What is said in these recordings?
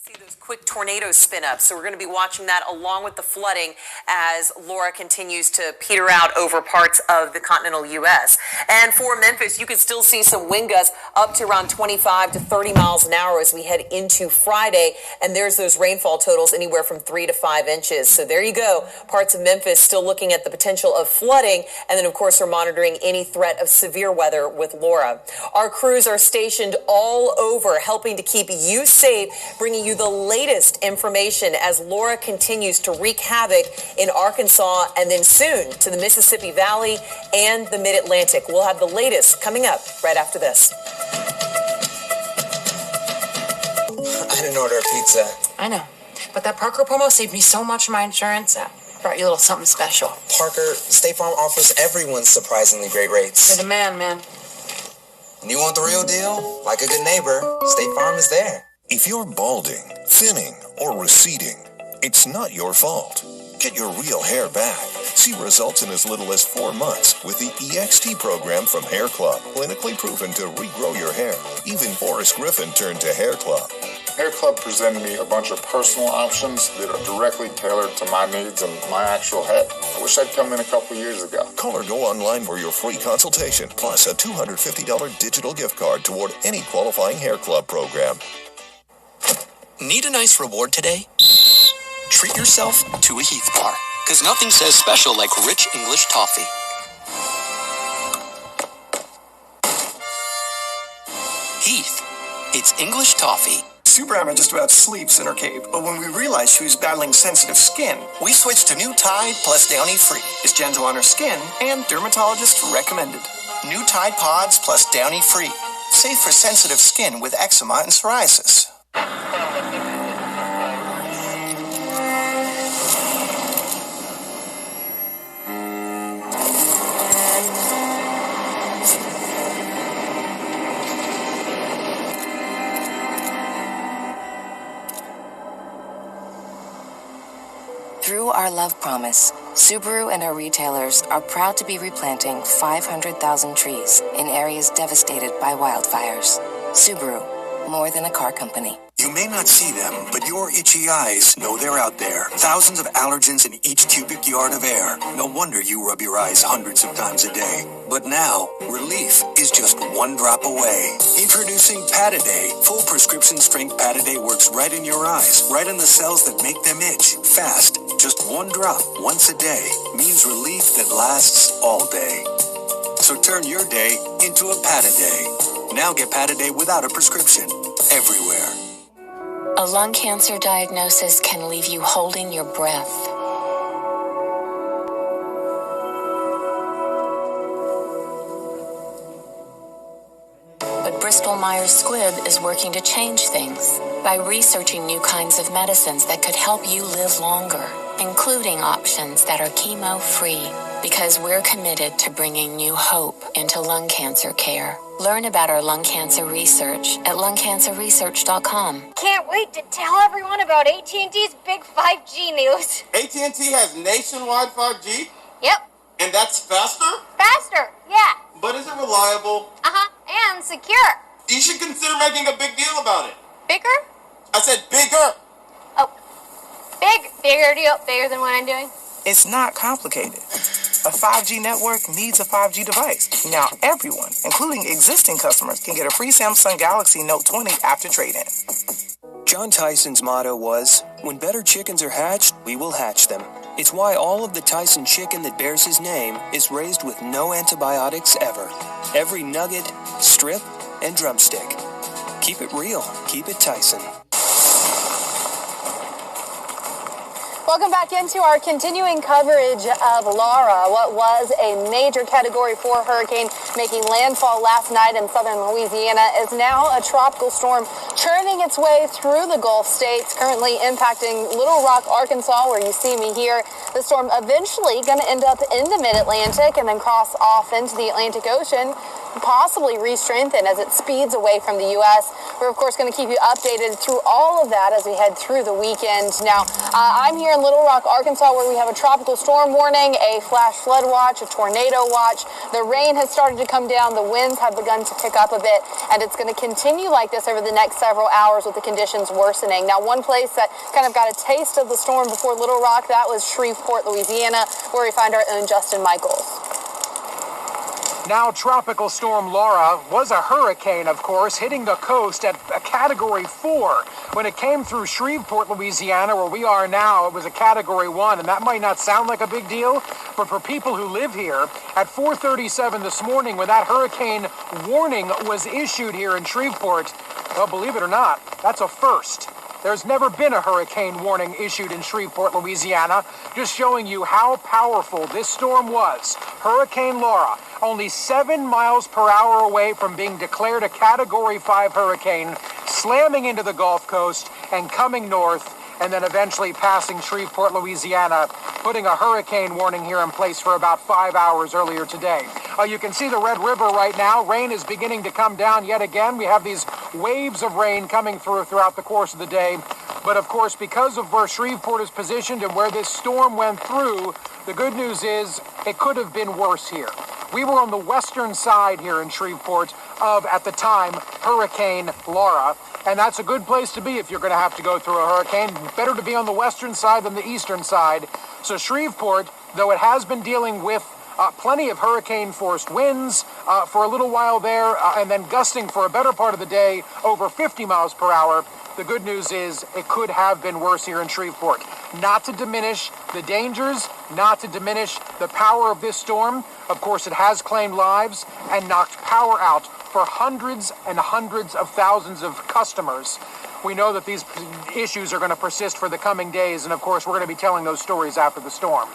See those quick tornadoes spin up. So we're going to be watching that along with the flooding as Laura continues to peter out over parts of the continental U.S. And for Memphis, you can still see some wind gusts up to around 25 to 30 miles an hour as we head into Friday. And there's those rainfall totals anywhere from 3 to 5 inches. So there you go. Parts of Memphis still looking at the potential of flooding. And then, of course, we're monitoring any threat of severe weather with Laura. Our crews are stationed all over, helping to keep you safe, bringing you the latest information as Laura continues to wreak havoc in Arkansas and then soon to the Mississippi Valley and the Mid-Atlantic. We'll have the latest coming up right after this. I didn't order a pizza. I know, but that Parker promo saved me so much on my insurance. Brought you a little something special. Parker, State Farm offers everyone surprisingly great rates. You're the man. And you want the real deal? Like a good neighbor, State Farm is there. If you're balding, thinning, or receding, it's not your fault. Get your real hair back. See results in as little as 4 months with the EXT program from Hair Club. Clinically proven to regrow your hair. Even Forrest Griffin turned to Hair Club. Hair Club presented me a bunch of personal options that are directly tailored to my needs and my actual head. I wish I'd come in a couple years ago. Call or go online for your free consultation, plus a $250 digital gift card toward any qualifying Hair Club program. Need a nice reward today? Treat yourself to a Heath bar, because nothing says special like rich English toffee. Heath, it's English toffee. Superhammer just about sleeps in her cave, but when we realized she was battling sensitive skin, we switched to new Tide plus Downy Free. It's gentle on her skin and dermatologist recommended. New Tide Pods plus Downy Free. Safe for sensitive skin with eczema and psoriasis. Through our love promise, Subaru and our retailers are proud to be replanting 500,000 trees in areas devastated by wildfires. Subaru, more than a car company. You may not see them, but your itchy eyes know they're out there. Thousands of allergens in each cubic yard of air. No wonder you rub your eyes hundreds of times a day. But now, relief is just one drop away. Introducing Pataday. Full prescription strength Pataday works right in your eyes, right in the cells that make them itch. Fast, just one drop once a day means relief that lasts all day. So turn your day into a Pataday. Now get Pataday without a prescription. Everywhere. A lung cancer diagnosis can leave you holding your breath. But Bristol-Myers Squibb is working to change things by researching new kinds of medicines that could help you live longer, including options that are chemo-free, because we're committed to bringing new hope into lung cancer care. Learn about our lung cancer research at lungcancerresearch.com. Can't wait to tell everyone about AT&T's big 5G news. AT&T has nationwide 5G? Yep. And that's faster? Faster, yeah. But is it reliable? Uh-huh, and secure. You should consider making a big deal about it. Bigger? I said bigger. Oh, bigger deal, bigger than what I'm doing? It's not complicated. A 5G network needs a 5G device. Now everyone, including existing customers, can get a free Samsung Galaxy Note 20 after trade-in. John Tyson's motto was, when better chickens are hatched, we will hatch them. It's why all of the Tyson chicken that bears his name is raised with no antibiotics ever. Every nugget, strip, and drumstick. Keep it real. Keep it Tyson. Welcome back into our continuing coverage of Laura. What was a major Category 4 hurricane making landfall last night in southern Louisiana is now a tropical storm churning its way through the Gulf states, currently impacting Little Rock, Arkansas, where you see me here. The storm eventually going to end up in the Mid-Atlantic and then cross off into the Atlantic Ocean. possibly re-strengthen as it speeds away from the U.S. We're, of course, going to keep you updated through all of that as we head through the weekend. Now, I'm here in Little Rock, Arkansas, where we have a tropical storm warning, a flash flood watch, a tornado watch. The rain has started to come down. The winds have begun to pick up a bit, and it's going to continue like this over the next several hours with the conditions worsening. Now, one place that kind of got a taste of the storm before Little Rock, that was Shreveport, Louisiana, where we find our own Justin Michaels. Now, Tropical Storm Laura was a hurricane, of course, hitting the coast at a Category 4. When it came through Shreveport, Louisiana, where we are now, it was a Category 1, and that might not sound like a big deal, but for people who live here, at 4:37 this morning, when that hurricane warning was issued here in Shreveport, well, believe it or not, that's a first. There's never been a hurricane warning issued in Shreveport, Louisiana, just showing you how powerful this storm was. Hurricane Laura, only 7 miles per hour away from being declared a Category 5 hurricane, slamming into the Gulf Coast and coming north, and then eventually passing Shreveport, Louisiana, putting a hurricane warning here in place for about 5 hours earlier today. You can see the Red River right now. Rain is beginning to come down yet again. We have these waves of rain coming throughout the course of the day. But of course, because of where Shreveport is positioned and where this storm went through, the good news is it could have been worse here. We were on the western side here in Shreveport of, at the time, Hurricane Laura. And that's a good place to be if you're going to have to go through a hurricane. Better to be on the western side than the eastern side. So Shreveport, though it has been dealing with plenty of hurricane-forced winds for a little while there, and then gusting for a better part of the day over 50 miles per hour, the good news is it could have been worse here in Shreveport. Not to diminish the dangers, not to diminish the power of this storm. Of course, it has claimed lives and knocked power out for hundreds and hundreds of thousands of customers. We know that these issues are going to persist for the coming days, and of course, we're going to be telling those stories after the storm.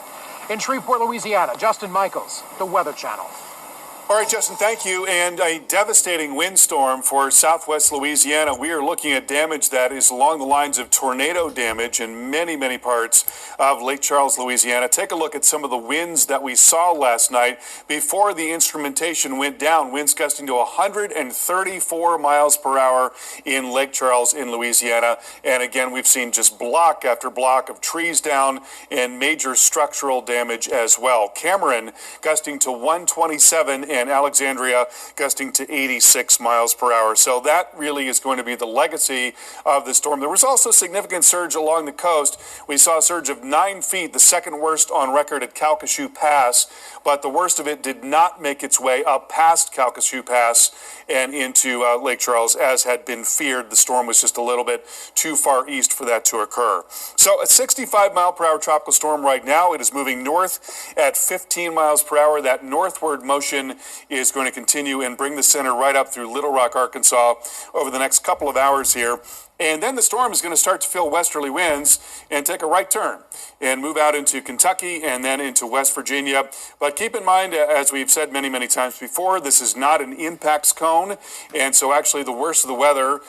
In Shreveport, Louisiana, Justin Michaels, the Weather Channel. All right, Justin, thank you. And a devastating windstorm for southwest Louisiana. We are looking at damage that is along the lines of tornado damage in many, many parts of Lake Charles, Louisiana. Take a look at some of the winds that we saw last night before the instrumentation went down. Winds gusting to 134 miles per hour in Lake Charles in Louisiana. And again, we've seen just block after block of trees down and major structural damage as well. Cameron gusting to 127 and Alexandria gusting to 86 miles per hour. So that really is going to be the legacy of the storm. There was also significant surge along the coast. We saw a surge of 9 feet, the second worst on record at Calcasieu Pass, but the worst of it did not make its way up past Calcasieu Pass and into Lake Charles, as had been feared. The storm was just a little bit too far east for that to occur. So a 65 mile per hour tropical storm right now. It is moving north at 15 miles per hour. That northward motion is going to continue and bring the center right up through Little Rock, Arkansas over the next couple of hours here. And then the storm is going to start to feel westerly winds and take a right turn and move out into Kentucky and then into West Virginia. But keep in mind, as we've said many, many times before, this is not an impacts cone. And so actually the worst of the weather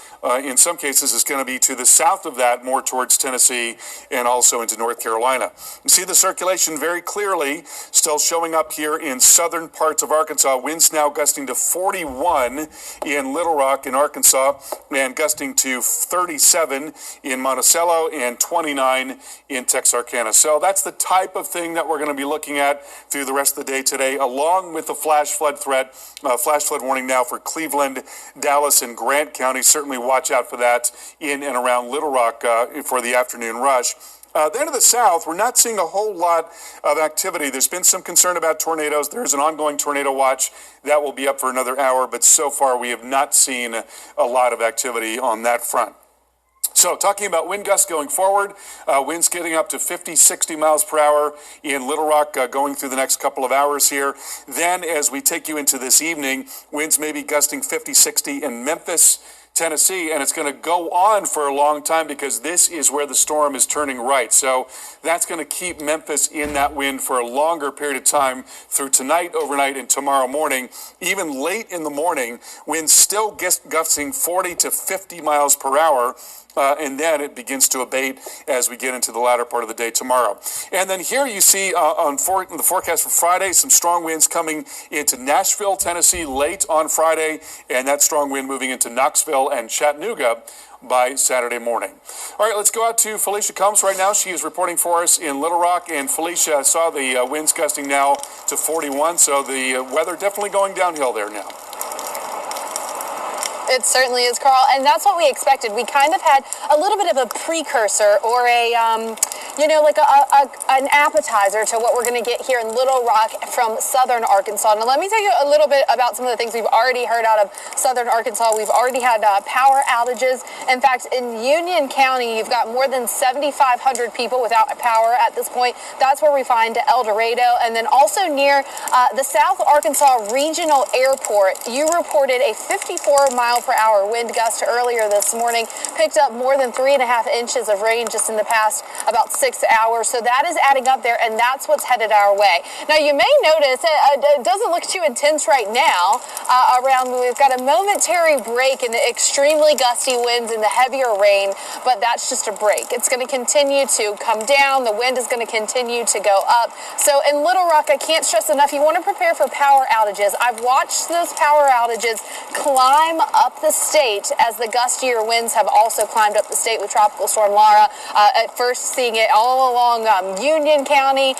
in some cases is going to be to the south of that, more towards Tennessee and also into North Carolina. You see the circulation very clearly still showing up here in southern parts of Arkansas. Winds now gusting to 41 in Little Rock in Arkansas and gusting to 37 in Monticello and 29 in Texarkana. So that's the type of thing that we're going to be looking at through the rest of the day today, along with the flash flood threat, flash flood warning now for Cleveland, Dallas, and Grant County. Certainly watch out for that in and around Little Rock for the afternoon rush. Then to the south, we're not seeing a whole lot of activity. There's been some concern about tornadoes. There's an ongoing tornado watch that will be up for another hour, but so far we have not seen a lot of activity on that front. So talking about wind gusts going forward, winds getting up to 50, 60 miles per hour in Little Rock going through the next couple of hours here. Then as we take you into this evening, winds may be gusting 50, 60 in Memphis, Tennessee, and it's going to go on for a long time because this is where the storm is turning right. So that's going to keep Memphis in that wind for a longer period of time through tonight, overnight, and tomorrow morning. Even late in the morning, winds still gusting 40 to 50 miles per hour and then it begins to abate as we get into the latter part of the day tomorrow. And then here you see on the forecast for Friday, some strong winds coming into Nashville, Tennessee late on Friday, and that strong wind moving into Knoxville and Chattanooga by Saturday morning. All right, let's go out to Felicia Combs right now. She is reporting for us in Little Rock. And Felicia, I saw the winds gusting now to 41, so the weather definitely going downhill there now. It certainly is, Carl, and that's what we expected. We kind of had a little bit of a precursor or a, like an appetizer to what we're going to get here in Little Rock from southern Arkansas. Now, let me tell you a little bit about some of the things we've already heard out of southern Arkansas. We've already had power outages. In fact, in Union County, you've got more than 7,500 people without power at this point. That's where we find El Dorado. And then also near the South Arkansas Regional Airport, you reported a 54-mile-per-hour wind gust earlier this morning, picked up more than 3.5 inches of rain just in the past about 6 hours. So that is adding up there, and that's what's headed our way. Now, you may notice it doesn't look too intense right now. We've got a momentary break in the extremely gusty winds and the heavier rain, but that's just a break. It's going to continue to come down. The wind is going to continue to go up. So in Little Rock, I can't stress enough, you want to prepare for power outages. I've watched those power outages climb up the state as the gustier winds have also climbed up the state with Tropical Storm Laura. At first, seeing it all along Union County.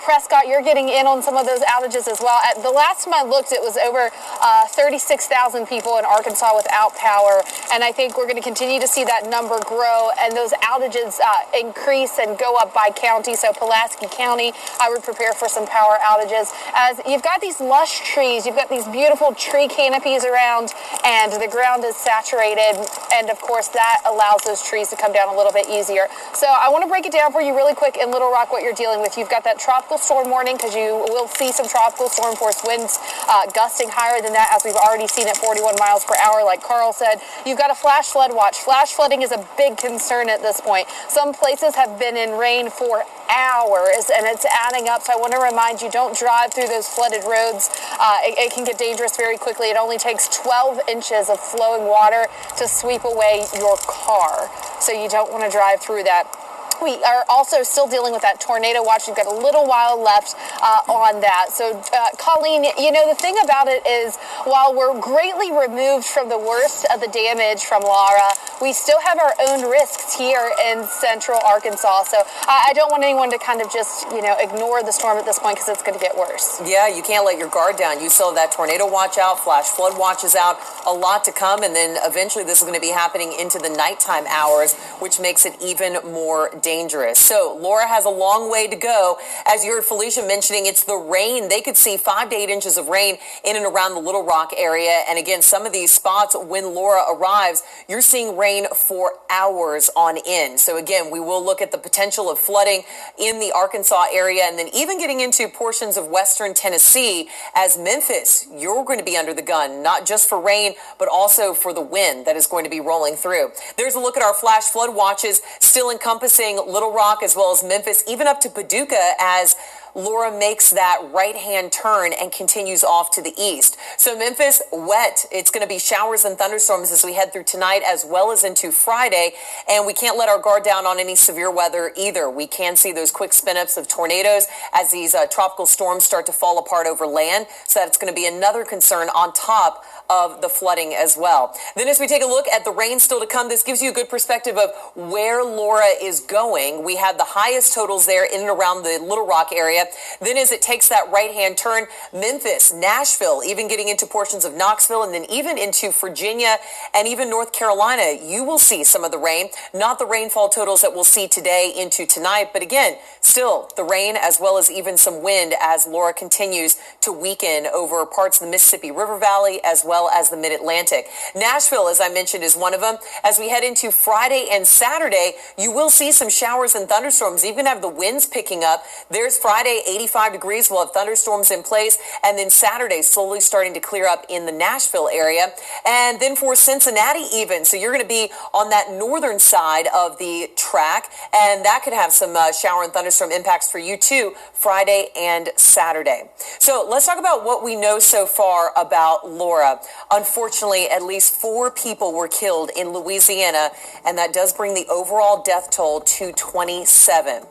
Prescott, you're getting in on some of those outages as well. At the last time I looked, it was over 36,000 people in Arkansas without power, and I think we're going to continue to see that number grow and those outages increase and go up by county. So Pulaski County, I would prepare for some power outages. As you've got these lush trees, you've got these beautiful tree canopies around, and the ground is saturated, and of course that allows those trees to come down a little bit easier. So I want to break it down for you really quick in Little Rock what you're dealing with. You've got that tropical storm warning because you will see some tropical storm force winds gusting higher than that, as we've already seen at 41 miles per hour, like Carl said. You've got a flash flood watch. Flash flooding is a big concern at this point. Some places have been in rain for hours, and it's adding up. So I want to remind you, don't drive through those flooded roads. It can get dangerous very quickly. It only takes 12 inches of flowing water to sweep away your car. So you don't want to drive through that. We are also still dealing with that tornado watch. We've got a little while left on that. So, Colleen, the thing about it is, while we're greatly removed from the worst of the damage from Laura, we still have our own risks here in central Arkansas. So I don't want anyone to kind of just, ignore the storm at this point, because it's going to get worse. Yeah, you can't let your guard down. You still have that tornado watch out, flash flood watches out, a lot to come, and then eventually this is going to be happening into the nighttime hours, which makes it even more dangerous. So Laura has a long way to go. As you heard Felicia mentioning, it's the rain. They could see 5 to 8 inches of rain in and around the Little Rock area. And again, some of these spots, when Laura arrives, you're seeing rain for hours on end. So again, we will look at the potential of flooding in the Arkansas area, and then even getting into portions of western Tennessee. As Memphis, you're going to be under the gun, not just for rain, but also for the wind that is going to be rolling through. There's a look at our flash flood watches, still encompassing Little Rock as well as Memphis, even up to Paducah, as Laura makes that right-hand turn and continues off to the east. So Memphis, wet. It's going to be showers and thunderstorms as we head through tonight as well as into Friday. And we can't let our guard down on any severe weather either. We can see those quick spin-ups of tornadoes as these tropical storms start to fall apart over land. So that's going to be another concern on top of the flooding as well. Then as we take a look at the rain still to come, this gives you a good perspective of where Laura is going. We have the highest totals there in and around the Little Rock area. Then as it takes that right-hand turn, Memphis, Nashville, even getting into portions of Knoxville, and then even into Virginia and even North Carolina, you will see some of the rain. Not the rainfall totals that we'll see today into tonight, but again, still the rain as well as even some wind as Laura continues to weaken over parts of the Mississippi River Valley as well as the Mid-Atlantic. Nashville, as I mentioned, is one of them. As we head into Friday and Saturday, you will see some showers and thunderstorms. Even have the winds picking up. There's Friday, 85 degrees. We'll have thunderstorms in place. And then Saturday, slowly starting to clear up in the Nashville area. And then for Cincinnati even. So you're going to be on that northern side of the track. And that could have some shower and thunderstorm impacts for you too, Friday and Saturday. So let's talk about what we know so far about Laura. Unfortunately, at least 4 people were killed in Louisiana, and that does bring the overall death toll to 27.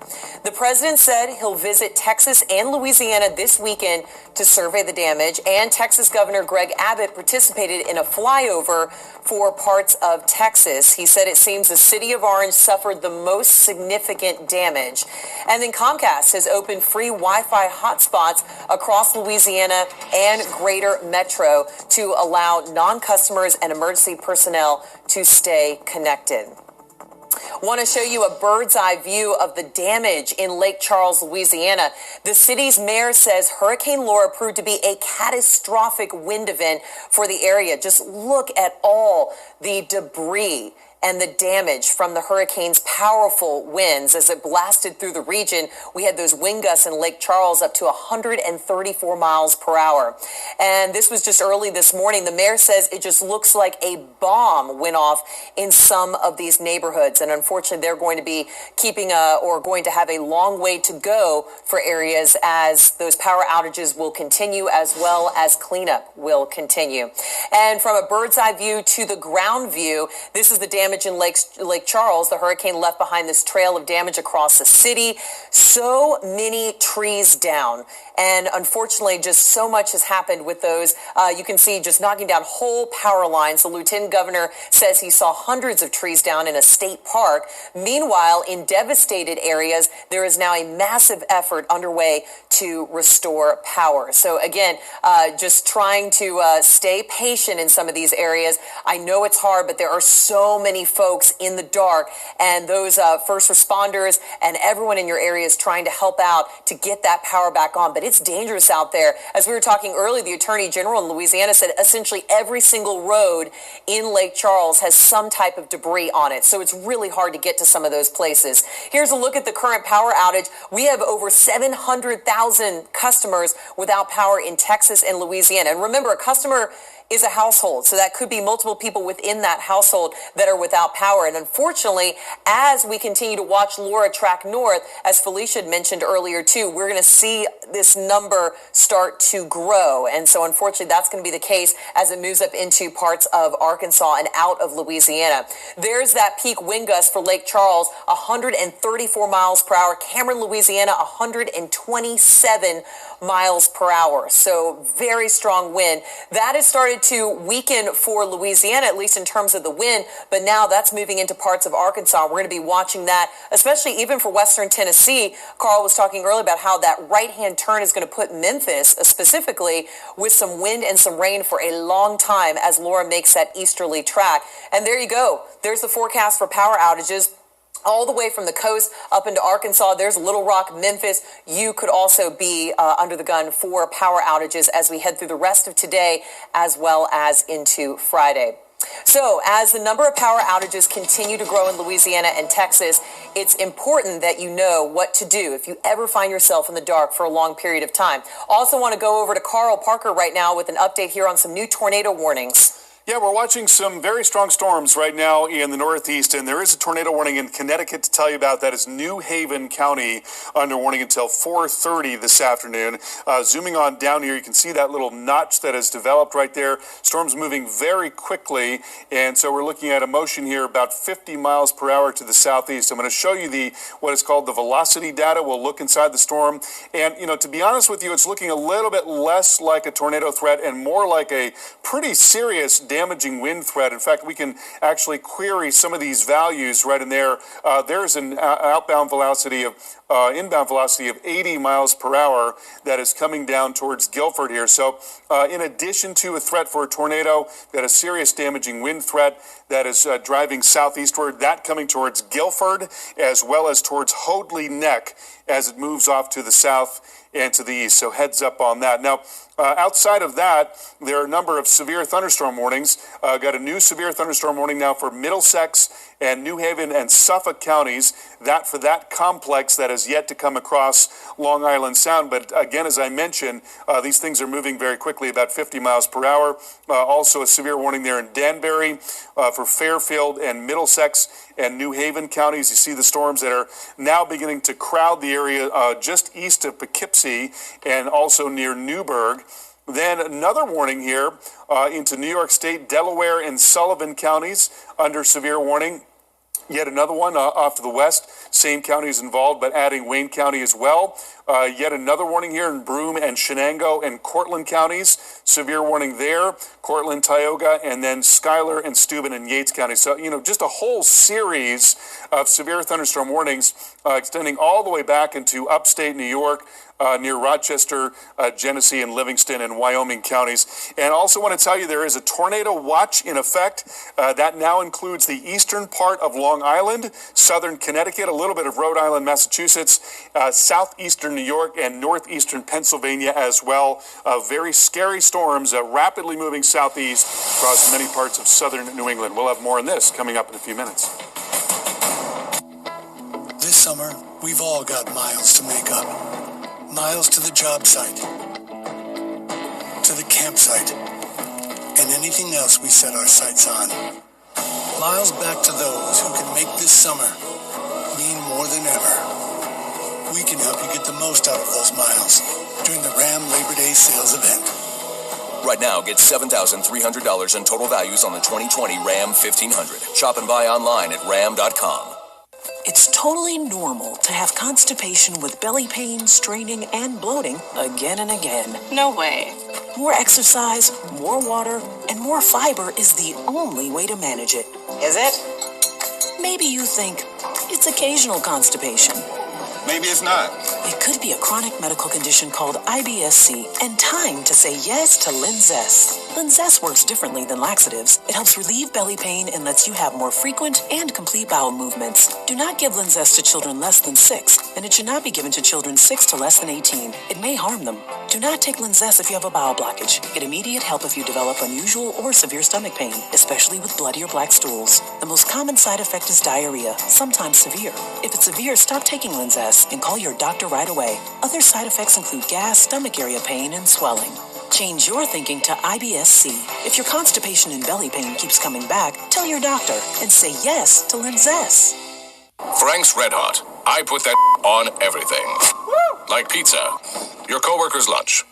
The president said he'll visit Texas and Louisiana this weekend to survey the damage, and Texas Governor Greg Abbott participated in a flyover for parts of Texas. He said it seems the city of Orange suffered the most significant damage. And then Comcast has opened free Wi-Fi hotspots across Louisiana and greater metro to allow non-customers and emergency personnel to stay connected. Want to show you a bird's eye view of the damage in Lake Charles, Louisiana. The city's mayor says Hurricane Laura proved to be a catastrophic wind event for the area. Just look at all the debris and the damage from the hurricane's powerful winds as it blasted through the region. We had those wind gusts in Lake Charles up to 134 miles per hour. And this was just early this morning. The mayor says it just looks like a bomb went off in some of these neighborhoods. And unfortunately, they're going to be going to have a long way to go for areas as those power outages will continue, as well as cleanup will continue. And from a bird's eye view to the ground view, this is the damage in Lake Charles. The hurricane left behind this trail of damage across the city. So many trees down. And unfortunately, just so much has happened with those. You can see just knocking down whole power lines. The lieutenant governor says he saw hundreds of trees down in a state park. Meanwhile, in devastated areas, there is now a massive effort underway to restore power. So again, just trying to stay patient in some of these areas. I know it's hard, but there are so many folks in the dark, and those first responders and everyone in your area is trying to help out to get that power back on. But it's dangerous out there. As we were talking earlier, the Attorney General in Louisiana said essentially every single road in Lake Charles has some type of debris on it. So it's really hard to get to some of those places. Here's a look at the current power outage. We have over 700,000 customers without power in Texas and Louisiana. And remember, a customer is a household. So that could be multiple people within that household that are without power. And unfortunately, as we continue to watch Laura track north, as Felicia had mentioned earlier too, we're going to see this number start to grow. And so unfortunately, that's going to be the case as it moves up into parts of Arkansas and out of Louisiana. There's that peak wind gust for Lake Charles, 134 miles per hour. Cameron, Louisiana, 127 miles per hour. So very strong wind. That has started to weaken for Louisiana, at least in terms of the wind, but now that's moving into parts of Arkansas. We're going to be watching that, especially even for western Tennessee. Carl was talking earlier about how that right-hand turn is going to put Memphis specifically with some wind and some rain for a long time as Laura makes that easterly track. And there you go. There's the forecast for power outages. All the way from the coast up into Arkansas. There's Little Rock, Memphis. You could also be under the gun for power outages as we head through the rest of today as well as into Friday. So as the number of power outages continue to grow in Louisiana and Texas, it's important that you know what to do if you ever find yourself in the dark for a long period of time. Also want to go over to Carl Parker right now with an update here on some new tornado warnings. Yeah, we're watching some very strong storms right now in the Northeast, and there is a tornado warning in Connecticut to tell you about. That is New Haven County under warning until 4:30 this afternoon. Zooming on down here, you can see that little notch that has developed right there. Storm's moving very quickly, and so we're looking at a motion here about 50 miles per hour to the southeast. I'm going to show you what is called the velocity data. We'll look inside the storm, and to be honest with you, it's looking a little bit less like a tornado threat and more like a pretty serious damaging wind threat. In fact, we can actually query some of these values right in there. There's an inbound velocity of 80 miles per hour that is coming down towards Guilford here. So in addition to a threat for a tornado, that a serious damaging wind threat that is driving southeastward, that coming towards Guilford as well as towards Hoadley Neck as it moves off to the south and to the east. So heads up on that. Now, outside of that, there are a number of severe thunderstorm warnings. Got a new severe thunderstorm warning now for Middlesex and New Haven and Suffolk counties. That for that complex that has yet to come across Long Island Sound. But again, as I mentioned, these things are moving very quickly, about 50 miles per hour. Also a severe warning there in Danbury for Fairfield and Middlesex and New Haven counties. You see the storms that are now beginning to crowd the area just east of Poughkeepsie and also near Newburgh. Then another warning here into New York State, Delaware, and Sullivan counties under severe warning. Yet another one off to the west, same counties involved, but adding Wayne County as well. Yet another warning here in Broome and Shenango and Cortland counties. Severe warning there, Cortland, Tioga, and then Schuyler and Steuben and Yates counties. So, just a whole series of severe thunderstorm warnings extending all the way back into upstate New York, near Rochester, Genesee, and Livingston and Wyoming counties. And also want to tell you there is a tornado watch in effect. That now includes the eastern part of Long Island, southern Connecticut, a little bit of Rhode Island, Massachusetts, southeastern New York, and northeastern Pennsylvania as well. Very scary storms rapidly moving southeast across many parts of southern New England. We'll have more on this coming up in a few minutes. This summer, we've all got miles to make up. Miles to the job site, to the campsite, and anything else we set our sights on. Miles back to those who can make this summer mean more than ever. We can help you get the most out of those miles during the Ram Labor Day sales event. Right now, get $7,300 in total values on the 2020 Ram 1500. Shop and buy online at ram.com. It's totally normal to have constipation with belly pain, straining, and bloating again and again. No way. More exercise, more water, and more fiber is the only way to manage it. Is it? Maybe you think it's occasional constipation. Maybe it's not. It could be a chronic medical condition called IBS-C, and time to say yes to Linzess. Linzess works differently than laxatives. It helps relieve belly pain and lets you have more frequent and complete bowel movements. Do not give Linzess to children less than 6, and it should not be given to children 6 to less than 18. It may harm them. Do not take Linzess if you have a bowel blockage. Get immediate help if you develop unusual or severe stomach pain, especially with bloody or black stools. The most common side effect is diarrhea, sometimes severe. If it's severe, stop taking Linzess and call your doctor right away. Other side effects include gas, stomach area pain, and swelling. Change your thinking to IBS-C. If your constipation and belly pain keeps coming back, tell your doctor and say yes to Linzess. Frank's Red Hot. I put that on everything. Like pizza, your coworker's lunch,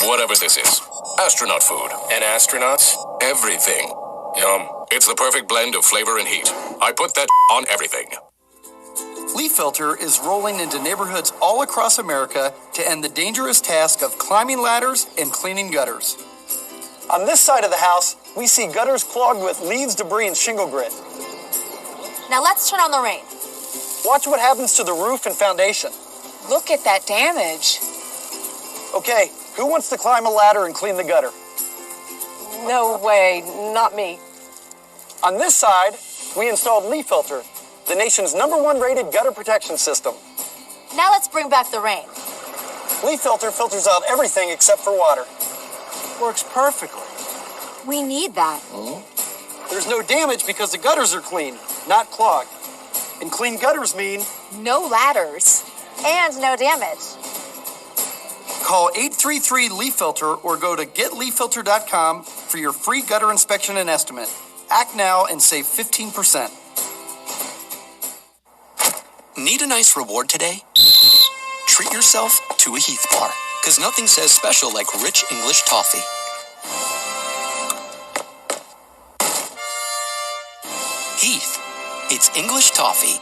whatever this is. Astronaut food. And astronauts? Everything. Yum. It's the perfect blend of flavor and heat. I put that on everything. Leaf Filter is rolling into neighborhoods all across America to end the dangerous task of climbing ladders and cleaning gutters. On this side of the house, we see gutters clogged with leaves, debris, and shingle grit. Now let's turn on the rain. Watch what happens to the roof and foundation. Look at that damage. Okay, who wants to climb a ladder and clean the gutter? No way, not me. On this side, we installed Leaf Filter, the nation's #1 rated gutter protection system. Now let's bring back the rain. Leaf Filter filters out everything except for water. Works perfectly. We need that. There's no damage because the gutters are clean, not clogged. And clean gutters mean no ladders. And no damage. Call 833-LEAF FILTER or go to getleaffilter.com for your free gutter inspection and estimate. Act now and save 15%. Need a nice reward today? Treat yourself to a Heath bar, because nothing says special like rich English toffee. Heath, it's English toffee.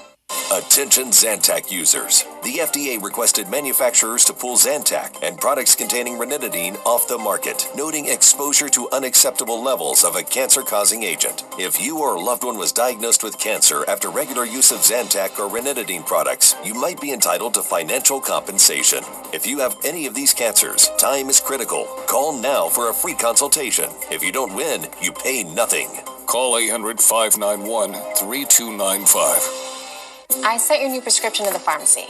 Attention Zantac users. The FDA requested manufacturers to pull Zantac and products containing ranitidine off the market, noting exposure to unacceptable levels of a cancer-causing agent. If you or a loved one was diagnosed with cancer after regular use of Zantac or ranitidine products, you might be entitled to financial compensation. If you have any of these cancers, time is critical. Call now for a free consultation. If you don't win, you pay nothing. Call 800-591-3295. I sent your new prescription to the pharmacy.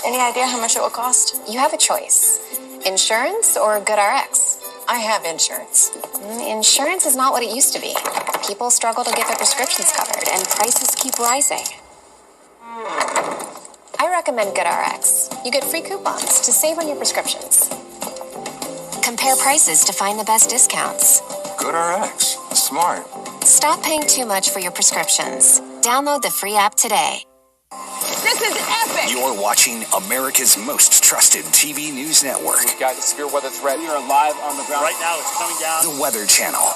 Any idea how much it will cost? You have a choice. Insurance or GoodRx? I have insurance. Insurance is not what it used to be. People struggle to get their prescriptions covered, and prices keep rising. I recommend GoodRx. You get free coupons to save on your prescriptions. Compare prices to find the best discounts. GoodRx. Smart. Stop paying too much for your prescriptions. Download the free app today. This is epic! You're watching America's most trusted TV news network. We've got a severe weather threat. We are live on the ground. Right now, it's coming down. The Weather Channel.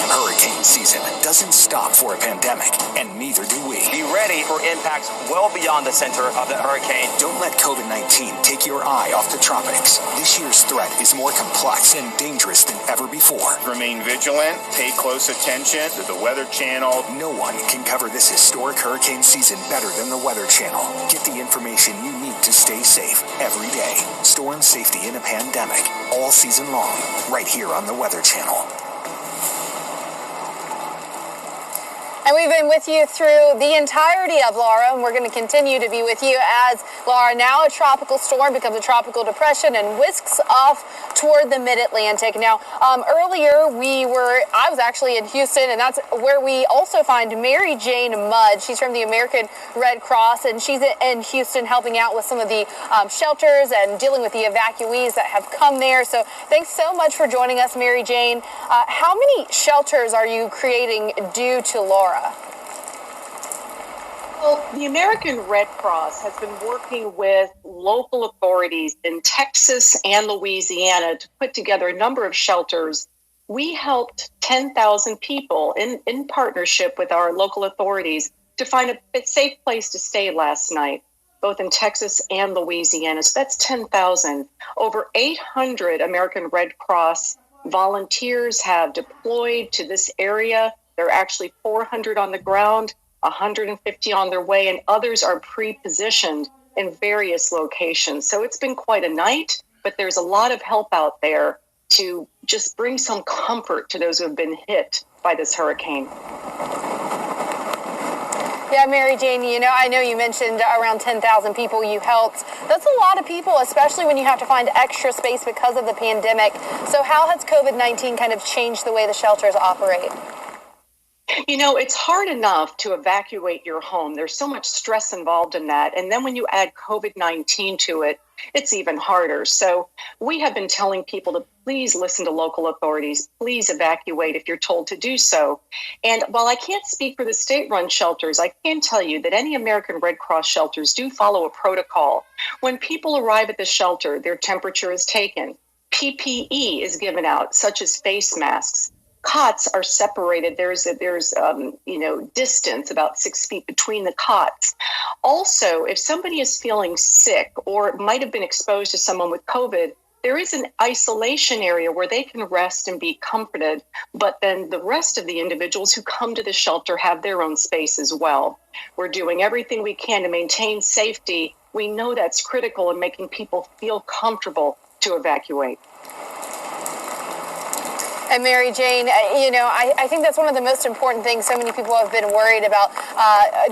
Hurricane season doesn't stop for a pandemic, and neither do we. Be ready for impacts well beyond the center of the hurricane. Don't let COVID-19 take your eye off the tropics. This year's threat is more complex and dangerous than ever before. Remain vigilant, pay close attention to the Weather Channel. No one can cover this historic hurricane season better than the Weather Channel. Get the information you need to stay safe every day. Storm safety in a pandemic, all season long, right here on the Weather Channel. And we've been with you through the entirety of Laura, and we're going to continue to be with you as Laura, now a tropical storm, becomes a tropical depression and whisks off toward the mid-Atlantic. Now, earlier I was actually in Houston, and that's where we also find Mary Jane Mudd. She's from the American Red Cross, and she's in Houston helping out with some of the shelters and dealing with the evacuees that have come there. So thanks so much for joining us, Mary Jane. How many shelters are you creating due to Laura? Well, the American Red Cross has been working with local authorities in Texas and Louisiana to put together a number of shelters. We helped 10,000 people in partnership with our local authorities to find a safe place to stay last night, both in Texas and Louisiana. So that's 10,000. Over 800 American Red Cross volunteers have deployed to this area. There are actually 400 on the ground, 150 on their way, and others are pre-positioned in various locations. So it's been quite a night, but there's a lot of help out there to just bring some comfort to those who have been hit by this hurricane. Yeah, Mary Jane, I know you mentioned around 10,000 people you helped. That's a lot of people, especially when you have to find extra space because of the pandemic. So how has COVID-19 kind of changed the way the shelters operate? It's hard enough to evacuate your home. There's so much stress involved in that. And then when you add COVID-19 to it, it's even harder. So we have been telling people to please listen to local authorities. Please evacuate if you're told to do so. And while I can't speak for the state-run shelters, I can tell you that any American Red Cross shelters do follow a protocol. When people arrive at the shelter, their temperature is taken. PPE is given out, such as face masks. Cots are separated. There's distance, about 6 feet between the cots. Also, if somebody is feeling sick or might have been exposed to someone with COVID, there is an isolation area where they can rest and be comforted. But then the rest of the individuals who come to the shelter have their own space as well. We're doing everything we can to maintain safety. We know that's critical in making people feel comfortable to evacuate. And Mary Jane, I think that's one of the most important things so many people have been worried about.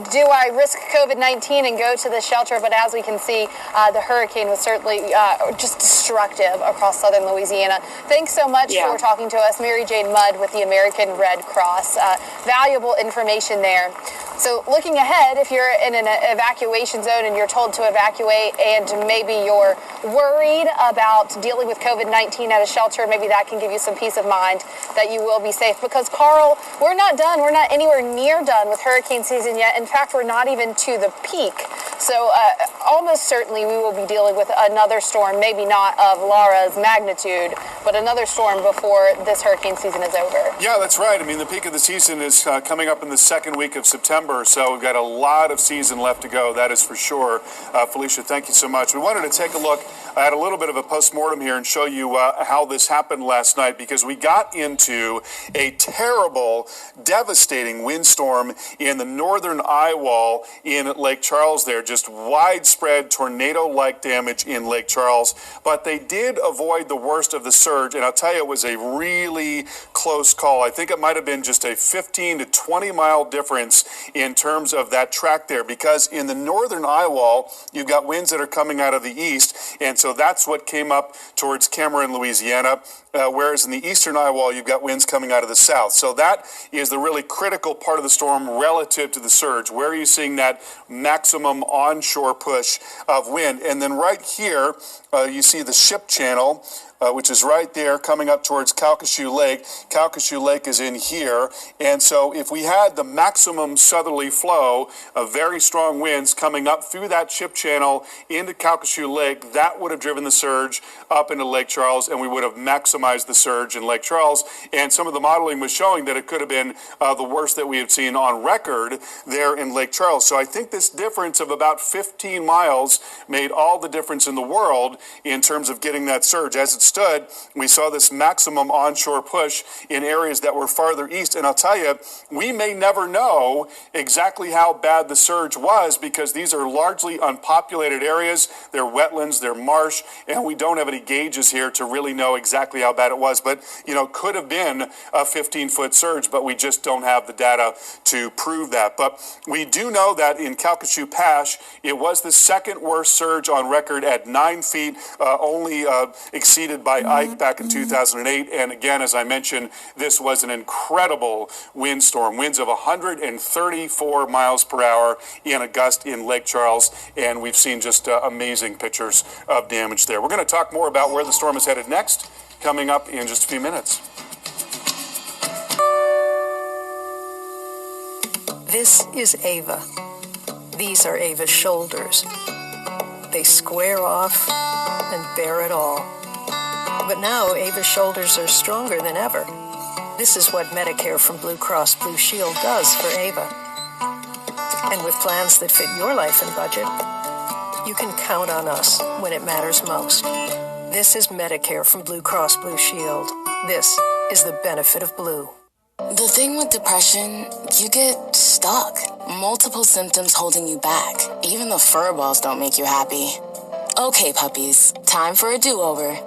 Do I risk COVID-19 and go to the shelter? But as we can see, the hurricane was certainly just destructive across southern Louisiana. Thanks so much for talking to us, Mary Jane Mudd with the American Red Cross. Valuable information there. So looking ahead, if you're in an evacuation zone and you're told to evacuate and maybe you're worried about dealing with COVID-19 at a shelter, maybe that can give you some peace of mind that you will be safe. Because, Carl, we're not done. We're not anywhere near done with hurricane season yet. In fact, we're not even to the peak. So almost certainly we will be dealing with another storm, maybe not of Laura's magnitude, but another storm before this hurricane season is over. Yeah, that's right. I mean, the peak of the season is coming up in the second week of September, so we've got a lot of season left to go, that is for sure. Felicia, thank you so much. We wanted to take a look at a little bit of a postmortem here and show you how this happened last night, because we got into a terrible, devastating windstorm in the northern eye wall in Lake Charles there. Just widespread tornado-like damage in Lake Charles. But they did avoid the worst of the surge, and I'll tell you, it was a really close call. I think it might have been just a 15 to 20 mile difference in terms of that track there, because in the northern eye wall, you've got winds that are coming out of the east, and so that's what came up towards Cameron, Louisiana. Whereas in the eastern eye wall, you've got winds coming out of the south. So that is the really critical part of the storm relative to the surge. Where are you seeing that maximum onshore push of wind? And then right here, you see the ship channel, which is right there coming up towards Calcasieu Lake. Calcasieu Lake is in here. And so if we had the maximum southerly flow of very strong winds coming up through that ship channel into Calcasieu Lake, that would have driven the surge up into Lake Charles, and we would have maximized the surge in Lake Charles. And some of the modeling was showing that it could have been the worst that we have seen on record there in Lake Charles. So I think this difference of about 15 miles made all the difference in the world in terms of getting that surge. As it stood, we saw this maximum onshore push in areas that were farther east. And I'll tell you, we may never know exactly how bad the surge was, because these are largely unpopulated areas. They're wetlands, they're marsh, and we don't have any gauges here to really know exactly how bad it was. But, you know, could have been a 15-foot surge, but we just don't have the data to prove that. But we do know that in Calcasieu Pass, it was the second worst surge on record at 9 feet, only exceeded by Ike back in 2008. And again, as I mentioned, this was an incredible windstorm, winds of 134 miles per hour in a gust in Lake Charles. And we've seen just amazing pictures of damage there. We're going to talk more about where the storm is headed next, coming up in just a few minutes. This is Ava. These are Ava's shoulders. They square off and bear it all. But now Ava's shoulders are stronger than ever. This is what Medicare from Blue Cross Blue Shield does for Ava. And with plans that fit your life and budget, you can count on us when it matters most. This is Medicare from Blue Cross Blue Shield. This is the benefit of Blue. The thing with depression, you get stuck. Multiple symptoms holding you back. Even the fur balls don't make you happy. Okay, puppies, time for a do-over.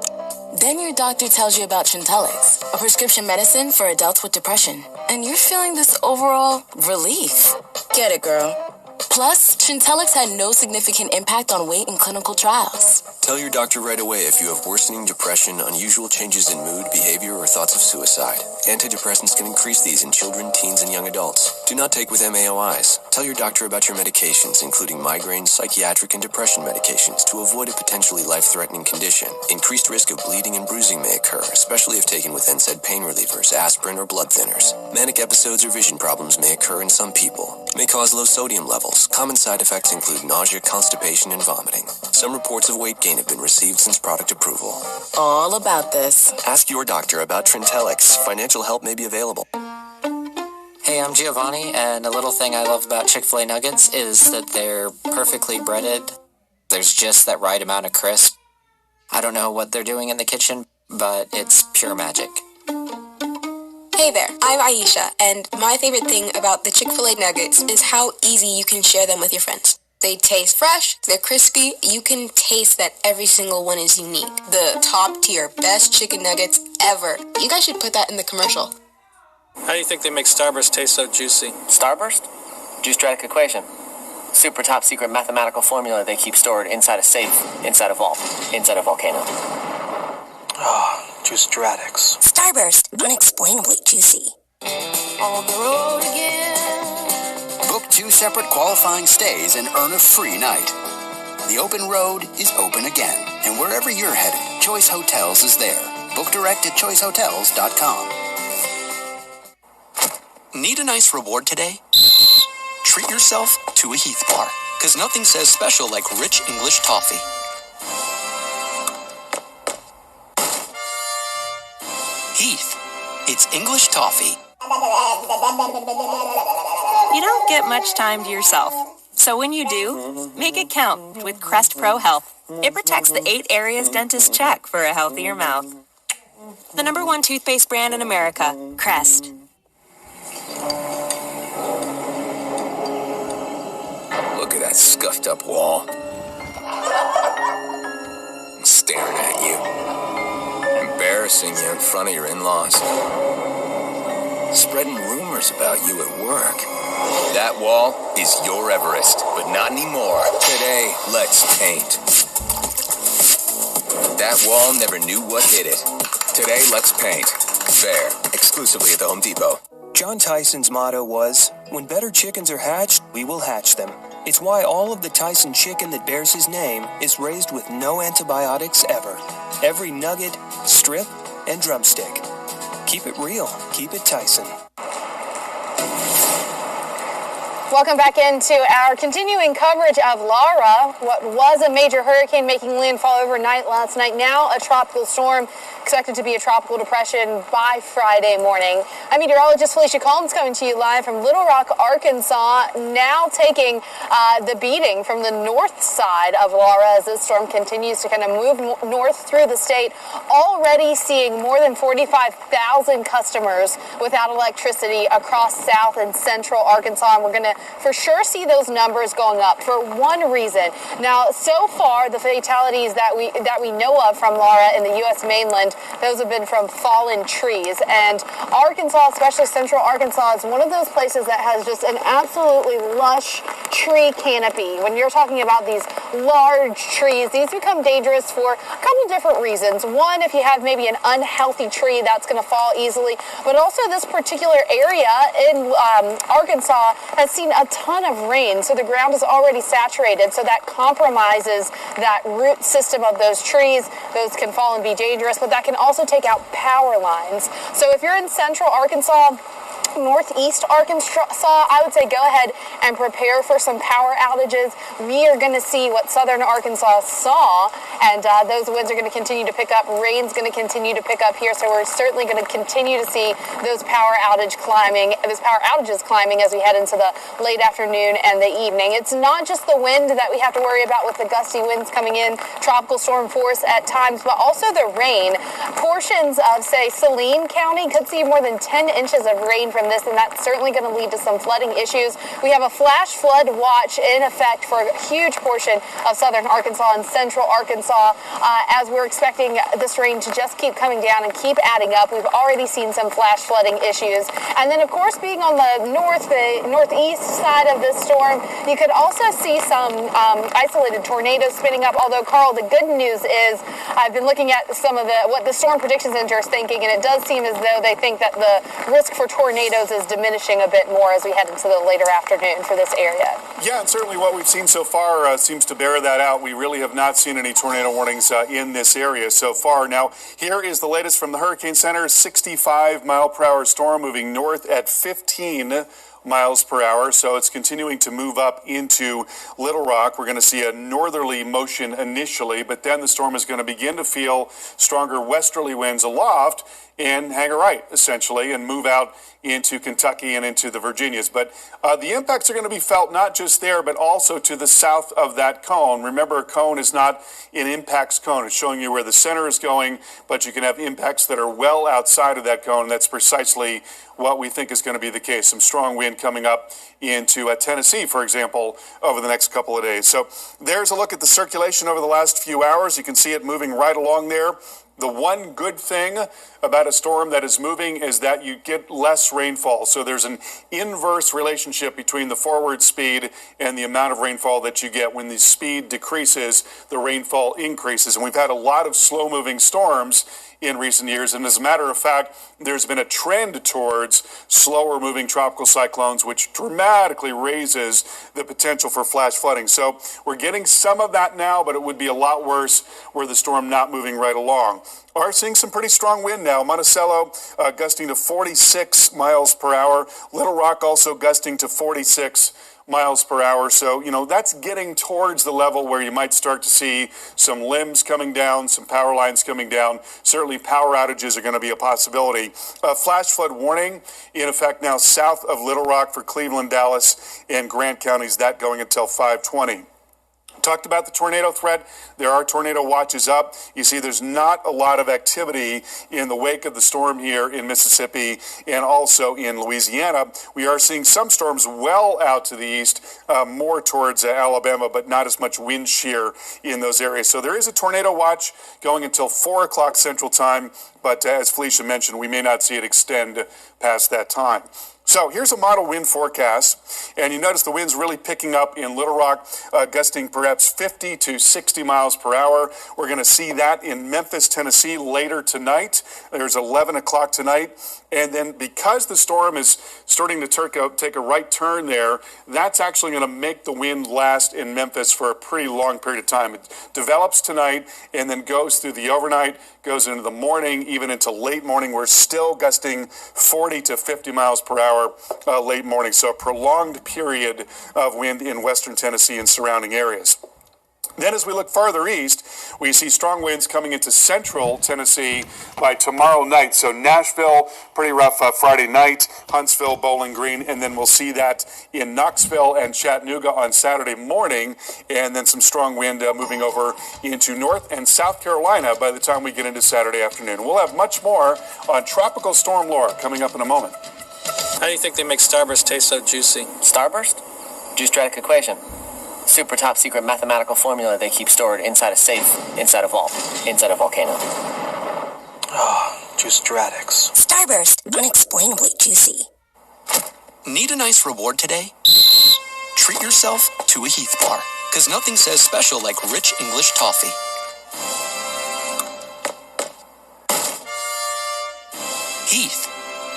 Then your doctor tells you about Trintellix, a prescription medicine for adults with depression. And you're feeling this overall relief. Get it, girl. Plus, Trintellix had no significant impact on weight in clinical trials. Tell your doctor right away if you have worsening depression, unusual changes in mood, behavior, or thoughts of suicide. Antidepressants can increase these in children, teens, and young adults. Do not take with MAOIs. Tell your doctor about your medications, including migraine, psychiatric, and depression medications, to avoid a potentially life-threatening condition. Increased risk of bleeding and bruising may occur, especially if taken with NSAID pain relievers, aspirin, or blood thinners. Manic episodes or vision problems may occur in some people. May cause low sodium levels. Common side effects include nausea, constipation, and vomiting. Some reports of weight gain have been received since product approval. All about this. Ask your doctor about Trintellix. Financial help may be available. Hey, I'm Giovanni, and a little thing I love about Chick-fil-A nuggets is that they're perfectly breaded. There's just that right amount of crisp. I don't know what they're doing in the kitchen, but it's pure magic. Hey there, I'm Aisha, and my favorite thing about the Chick-fil-A nuggets is how easy you can share them with your friends. They taste fresh, they're crispy, you can taste that every single one is unique. The top tier, best chicken nuggets ever. You guys should put that in the commercial. How do you think they make Starburst taste so juicy? Starburst? Juice-Dradic equation. Super top secret mathematical formula they keep stored inside a safe, inside a vault, inside a volcano. Juice-Dradics. Starburst, unexplainably juicy. On the road again. Book 2 separate qualifying stays and earn a free night. The open road is open again, and wherever you're headed, Choice Hotels is there. Book direct at choicehotels.com. Need a nice reward today? Treat yourself to a Heath bar. because nothing says special like rich English toffee. Heath, it's English toffee. You don't get much time to yourself. So when you do, make it count with Crest Pro Health. It protects the 8 areas dentists check for a healthier mouth. The #1 toothpaste brand in America, Crest. Look at that scuffed up wall. I'm staring at you. Embarrassing you in front of your in-laws. Spreading rumors about you at work. That wall is your Everest, but not anymore. Today, let's paint. That wall never knew what hit it. Today, let's paint. Fair. Exclusively at the Home Depot. John Tyson's motto was, "When better chickens are hatched, we will hatch them." It's why all of the Tyson chicken that bears his name is raised with no antibiotics ever. Every nugget, strip, and drumstick. Keep it real. Keep it Tyson. Welcome back into our continuing coverage of Laura, what was a major hurricane making landfall overnight last night, now a tropical storm, expected to be a tropical depression by Friday morning. I'm meteorologist Felicia Collins coming to you live from Little Rock, Arkansas, now taking the beating from the north side of Laura as this storm continues to kind of move north through the state, already seeing more than 45,000 customers without electricity across south and central Arkansas, and we're going to for sure see those numbers going up for one reason. Now, so far, the fatalities that we know of from Laura in the U.S. mainland, those have been from fallen trees. And Arkansas, especially central Arkansas, is one of those places that has just an absolutely lush tree canopy. When you're talking about these large trees, these become dangerous for a couple different reasons. One, if you have maybe an unhealthy tree, that's going to fall easily. But also this particular area in Arkansas has seen a ton of rain, so the ground is already saturated, so that compromises that root system of those trees. Those can fall and be dangerous, but that can also take out power lines. So if you're in central Arkansas, northeast Arkansas, I would say go ahead and prepare for some power outages. We are going to see what southern Arkansas saw, and those winds are going to continue to pick up. Rain's going to continue to pick up here, so we're certainly going to continue to see those power outages climbing as we head into the late afternoon and the evening. It's not just the wind that we have to worry about with the gusty winds coming in, tropical storm force at times, but also the rain. Portions of, say, Saline County could see more than 10 inches of rain from this, and that's certainly going to lead to some flooding issues. We have a flash flood watch in effect for a huge portion of southern Arkansas and central Arkansas as we're expecting this rain to just keep coming down and keep adding up. We've already seen some flash flooding issues. And then, of course, being on the northeast side of this storm, you could also see some isolated tornadoes spinning up. Although, Carl, the good news is I've been looking at some of what the Storm Prediction Center is thinking, and it does seem as though they think that the risk for tornadoes is diminishing a bit more as we head into the later afternoon for this area. Yeah, and certainly what we've seen so far seems to bear that out. We really have not seen any tornado warnings in this area so far. Now, here is the latest from the Hurricane Center. 65-mile-per-hour storm moving north at 15 miles per hour, so it's continuing to move up into Little Rock. We're going to see a northerly motion initially, but then the storm is going to begin to feel stronger westerly winds aloft and hang a right, essentially, and move out into Kentucky and into the Virginias. But the impacts are going to be felt not just there, but also to the south of that cone. Remember, a cone is not an impacts cone. It's showing you where the center is going, but you can have impacts that are well outside of that cone, and that's precisely what we think is going to be the case. Some strong wind coming up into Tennessee, for example, over the next couple of days. So there's a look at the circulation over the last few hours. You can see it moving right along there. The one good thing about a storm that is moving is that you get less rainfall. So there's an inverse relationship between the forward speed and the amount of rainfall that you get. When the speed decreases, the rainfall increases. And we've had a lot of slow-moving storms in recent years. And as a matter of fact, there's been a trend towards slower moving tropical cyclones, which dramatically raises the potential for flash flooding. So we're getting some of that now, but it would be a lot worse were the storm not moving right along. Are seeing some pretty strong wind now. Monticello gusting to 46 miles per hour. Little Rock also gusting to 46 miles per hour. So, that's getting towards the level where you might start to see some limbs coming down, some power lines coming down. Certainly power outages are going to be a possibility. Flash flood warning in effect now south of Little Rock for Cleveland, Dallas, and Grant counties, that going until 5:20. Talked about the tornado threat. There are tornado watches up. You see there's not a lot of activity in the wake of the storm here in Mississippi and also in Louisiana. We are seeing some storms well out to the east, more towards Alabama, but not as much wind shear in those areas. So there is a tornado watch going until 4 o'clock Central Time, but as Felicia mentioned, we may not see it extend past that time. So here's a model wind forecast, and you notice the wind's really picking up in Little Rock, gusting perhaps 50 to 60 miles per hour. We're going to see that in Memphis, Tennessee later tonight. There's 11 o'clock tonight. And then because the storm is starting to take a right turn there, that's actually going to make the wind last in Memphis for a pretty long period of time. It develops tonight and then goes through the overnight, goes into the morning, even into late morning. We're still gusting 40 to 50 miles per hour late morning. So a prolonged period of wind in western Tennessee and surrounding areas. Then as we look farther east, we see strong winds coming into central Tennessee by tomorrow night. So Nashville, pretty rough Friday night, Huntsville, Bowling Green, and then we'll see that in Knoxville and Chattanooga on Saturday morning, and then some strong wind moving over into North and South Carolina by the time we get into Saturday afternoon. We'll have much more on Tropical Storm Laura coming up in a moment. How do you think they make Starburst taste so juicy? Starburst? Juice-Dradic equation. Super top secret mathematical formula they keep stored inside a safe, inside a vault, inside a volcano. Oh, Juice-Dradics. Starburst, unexplainably juicy. Need a nice reward today? Treat yourself to a Heath bar, because nothing says special like rich English toffee. Heath,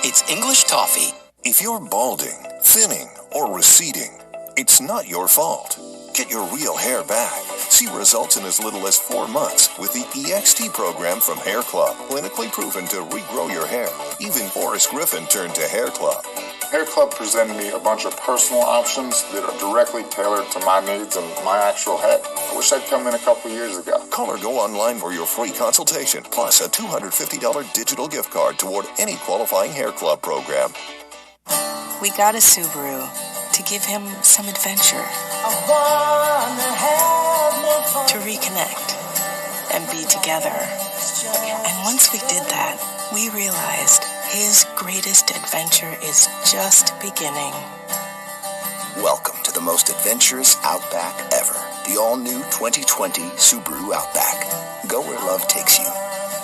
it's English toffee. If you're balding, thinning, or receding, it's not your fault. Get your real hair back. See results in as little as 4 months with the EXT program from Hair Club. Clinically proven to regrow your hair. Even Boris Griffin turned to Hair Club. Hair Club presented me a bunch of personal options that are directly tailored to my needs and my actual head. I wish I'd come in a couple years ago. Call or go online for your free consultation, plus a $250 digital gift card toward any qualifying Hair Club program. We got a Subaru to give him some adventure, to reconnect and be together. And once we did that, we realized his greatest adventure is just beginning. Welcome to the most adventurous Outback ever. The all-new 2020 Subaru Outback. Go where love takes you.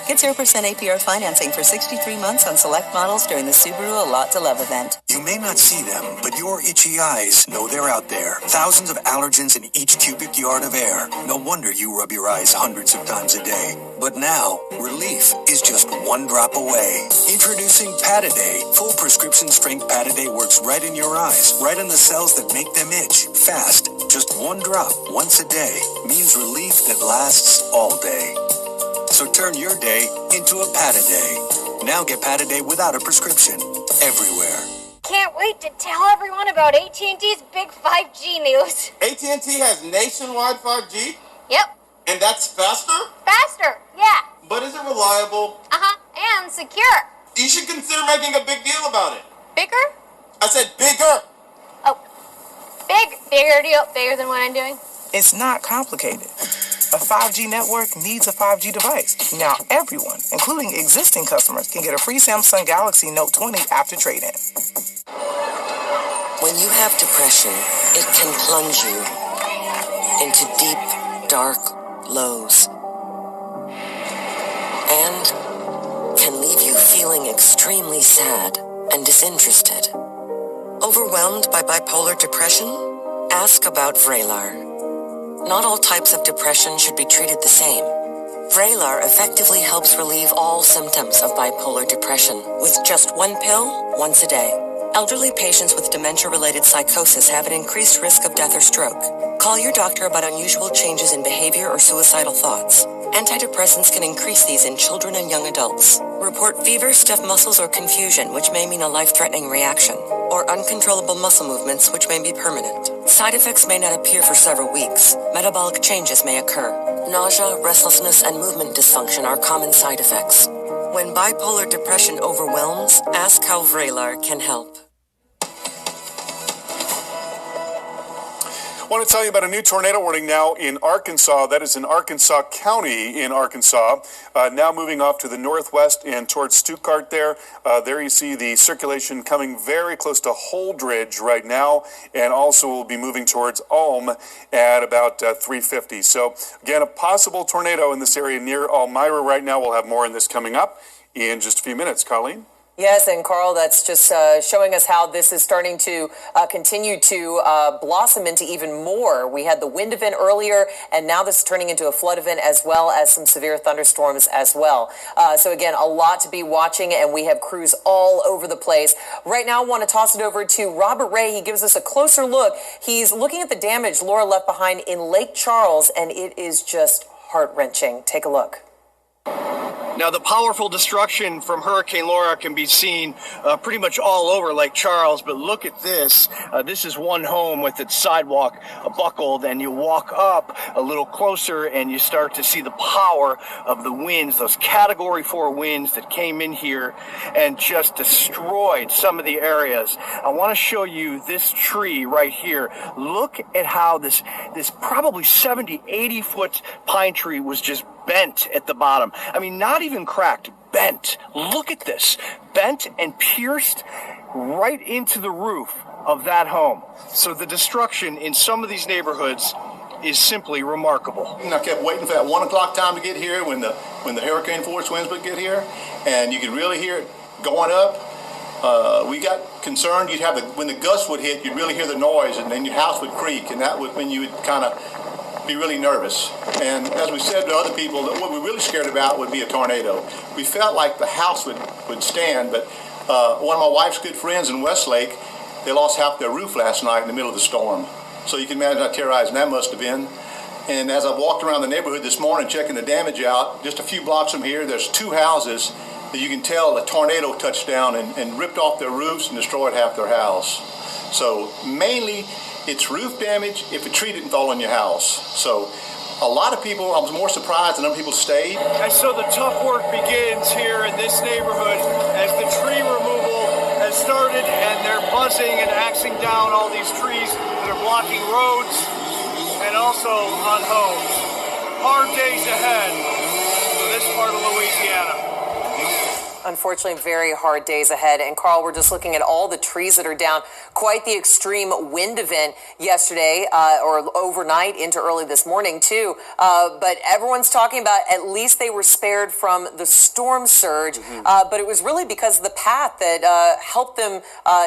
Get 0% APR financing for 63 months on select models during the Subaru A Lot to Love event. You may not see them, but your itchy eyes know they're out there. Thousands of allergens in each cubic yard of air. No wonder you rub your eyes hundreds of times a day. But now, relief is just one drop away. Introducing Pataday. Full prescription strength Pataday works right in your eyes, right in the cells that make them itch. Fast, just one drop once a day means relief that lasts all day. So turn your day into a Pataday. Now get Pataday without a prescription. Everywhere. Can't wait to tell everyone about AT&T's big 5G news. AT&T has nationwide 5G? Yep. And that's faster? Faster, yeah. But is it reliable? Uh-huh, and secure. You should consider making a big deal about it. Bigger? I said bigger. Oh, bigger deal, bigger than what I'm doing? It's not complicated. A 5G network needs a 5G device. Now everyone, including existing customers, can get a free Samsung Galaxy Note 20 after trade-in. When you have depression, it can plunge you into deep, dark lows. And can leave you feeling extremely sad and disinterested. Overwhelmed by bipolar depression? Ask about Vraylar. Not all types of depression should be treated the same. Vraylar effectively helps relieve all symptoms of bipolar depression with just one pill, once a day. Elderly patients with dementia-related psychosis have an increased risk of death or stroke. Call your doctor about unusual changes in behavior or suicidal thoughts. Antidepressants can increase these in children and young adults. Report fever, stiff muscles, or confusion, which may mean a life-threatening reaction, or uncontrollable muscle movements, which may be permanent. Side effects may not appear for several weeks. Metabolic changes may occur. Nausea, restlessness, and movement dysfunction are common side effects. When bipolar depression overwhelms, ask how Vraylar can help. I want to tell you about a new tornado warning now in Arkansas. That is in Arkansas County in Arkansas. Now moving off to the northwest and towards Stuttgart there. There you see the circulation coming very close to Holdridge right now, and also will be moving towards Ulm at about 350. So again, a possible tornado in this area near Elmira right now. We'll have more on this coming up in just a few minutes. Colleen? Yes, and Carl, that's just showing us how this is starting to continue to blossom into even more. We had the wind event earlier, and now this is turning into a flood event as well as some severe thunderstorms as well. So again, a lot to be watching, and we have crews all over the place. Right now, I want to toss it over to Robert Ray. He gives us a closer look. He's looking at the damage Laura left behind in Lake Charles, and it is just heart-wrenching. Take a look. Now, the powerful destruction from Hurricane Laura can be seen pretty much all over Lake Charles, but look at this. This is one home with its sidewalk buckled, and you walk up a little closer and you start to see the power of the winds, those Category 4 winds that came in here and just destroyed some of the areas. I want to show you this tree right here. Look at how this probably 70, 80-foot pine tree was just bent at the bottom. I mean, not even cracked, bent. Look at this. Bent and pierced right into the roof of that home. So the destruction in some of these neighborhoods is simply remarkable. I kept waiting for that 1 o'clock time to get here when the hurricane force winds would get here, and you could really hear it going up. We got concerned. You'd have when the gusts would hit, you'd really hear the noise, and then your house would creak, and that would when you would kind of be really nervous. And as we said to other people, that what we're really scared about would be a tornado. We felt like the house would stand, but one of my wife's good friends in Westlake, they lost half their roof last night in the middle of the storm. So you can imagine how terrorizing that must have been. And as I walked around the neighborhood this morning checking the damage out, just a few blocks from here, there's 2 houses that you can tell a tornado touched down and ripped off their roofs and destroyed half their house. So mainly it's roof damage if a tree didn't fall on your house. So a lot of people, I was more surprised than other people stayed. And so the tough work begins here in this neighborhood as the tree removal has started, and they're buzzing and axing down all these trees that are blocking roads and also on homes. Hard days ahead for this part of Louisiana. Unfortunately, very hard days ahead. And Carl, we're just looking at all the trees that are down. Quite the extreme wind event yesterday or overnight into early this morning, too. But everyone's talking about at least they were spared from the storm surge. But it was really because of the path that helped them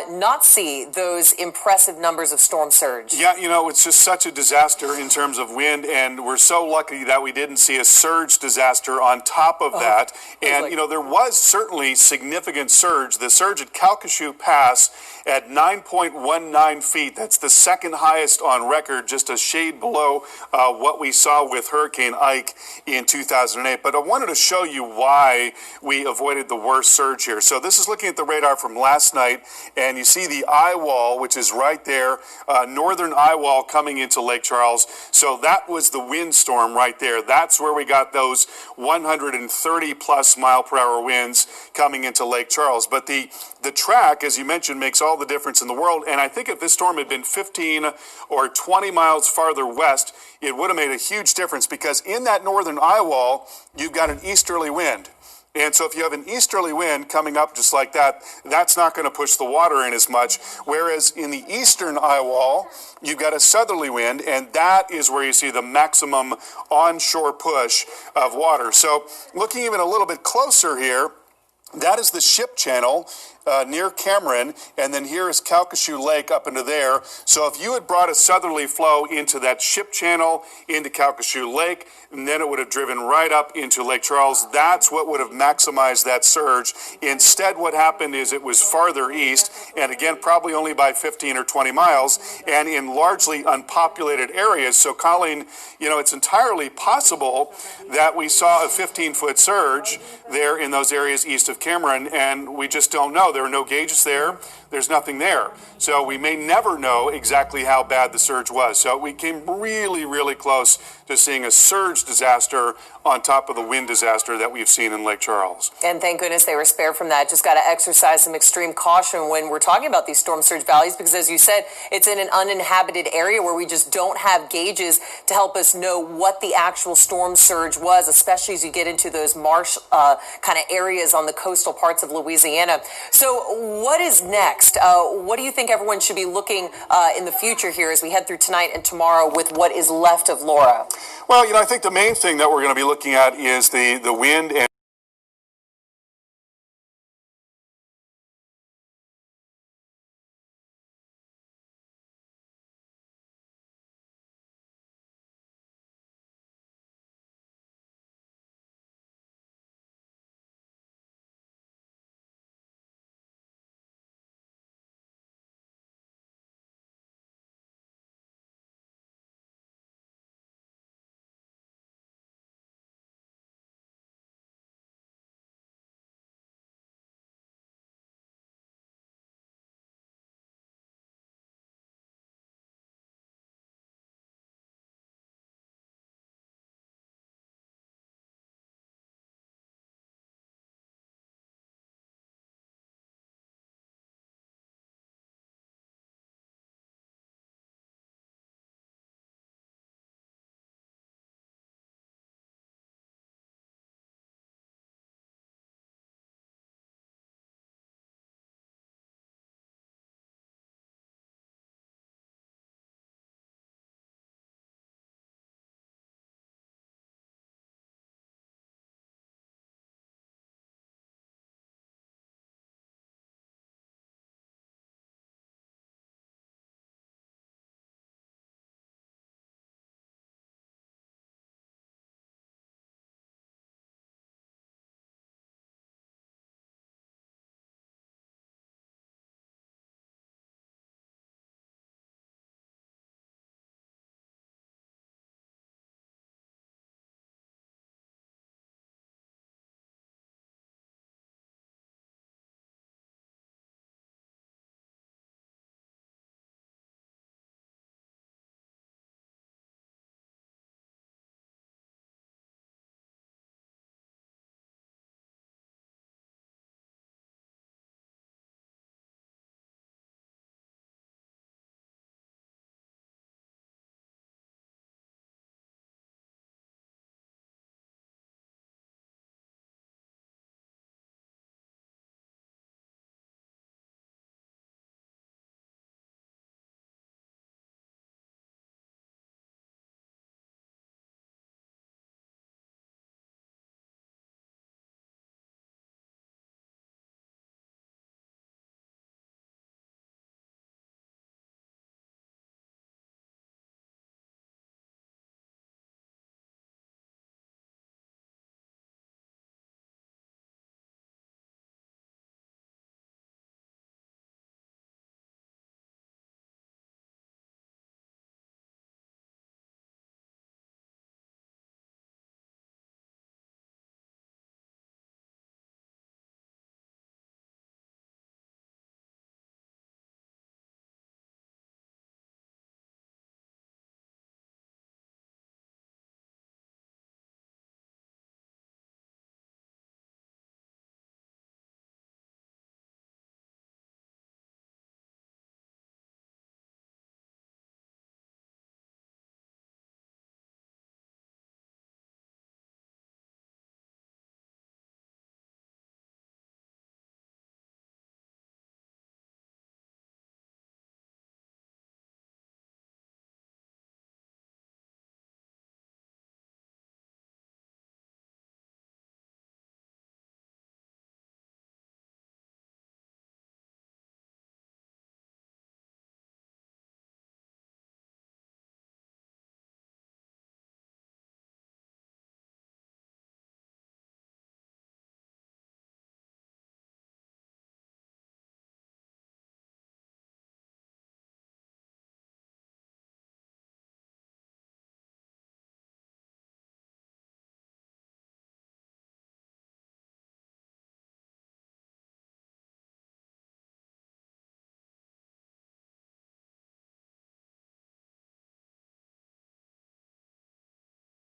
not see those impressive numbers of storm surge. Yeah, you know, it's just such a disaster in terms of wind, and we're so lucky that we didn't see a surge disaster on top of that. And, you know, there was certainly significant surge. The surge at Calcasieu Pass at 9.19 feet. That's the second highest on record, just a shade below what we saw with Hurricane Ike in 2008. But I wanted to show you why we avoided the worst surge here. So this is looking at the radar from last night, and you see the eye wall, which is right there, northern eye wall coming into Lake Charles. So that was the windstorm right there. That's where we got those 130 plus mile per hour winds coming into Lake Charles. But the track, as you mentioned, makes all the difference in the world. And I think if this storm had been 15 or 20 miles farther west, it would have made a huge difference, because in that northern eye wall, you've got an easterly wind. And so if you have an easterly wind coming up just like that, that's not going to push the water in as much. Whereas in the eastern eye wall, you've got a southerly wind, and that is where you see the maximum onshore push of water. So looking even a little bit closer here, that is the ship channel near Cameron, and then here is Calcasieu Lake up into there. So if you had brought a southerly flow into that ship channel into Calcasieu Lake, and then it would have driven right up into Lake Charles, that's what would have maximized that surge. Instead, what happened is it was farther east, and again, probably only by 15 or 20 miles, and in largely unpopulated areas. So, Colleen, it's entirely possible that we saw a 15-foot surge there in those areas east of Cameron, and we just don't know. There are no gauges there. There's nothing there. So we may never know exactly how bad the surge was. So we came really, really close to seeing a surge disaster on top of the wind disaster that we've seen in Lake Charles. And thank goodness they were spared from that. Just got to exercise some extreme caution when we're talking about these storm surge values, because as you said, it's in an uninhabited area where we just don't have gauges to help us know what the actual storm surge was, especially as you get into those marsh kind of areas on the coastal parts of Louisiana. So what is next? What do you think everyone should be looking in the future here as we head through tonight and tomorrow with what is left of Laura? Well, I think the main thing that we're going to be looking at is the wind and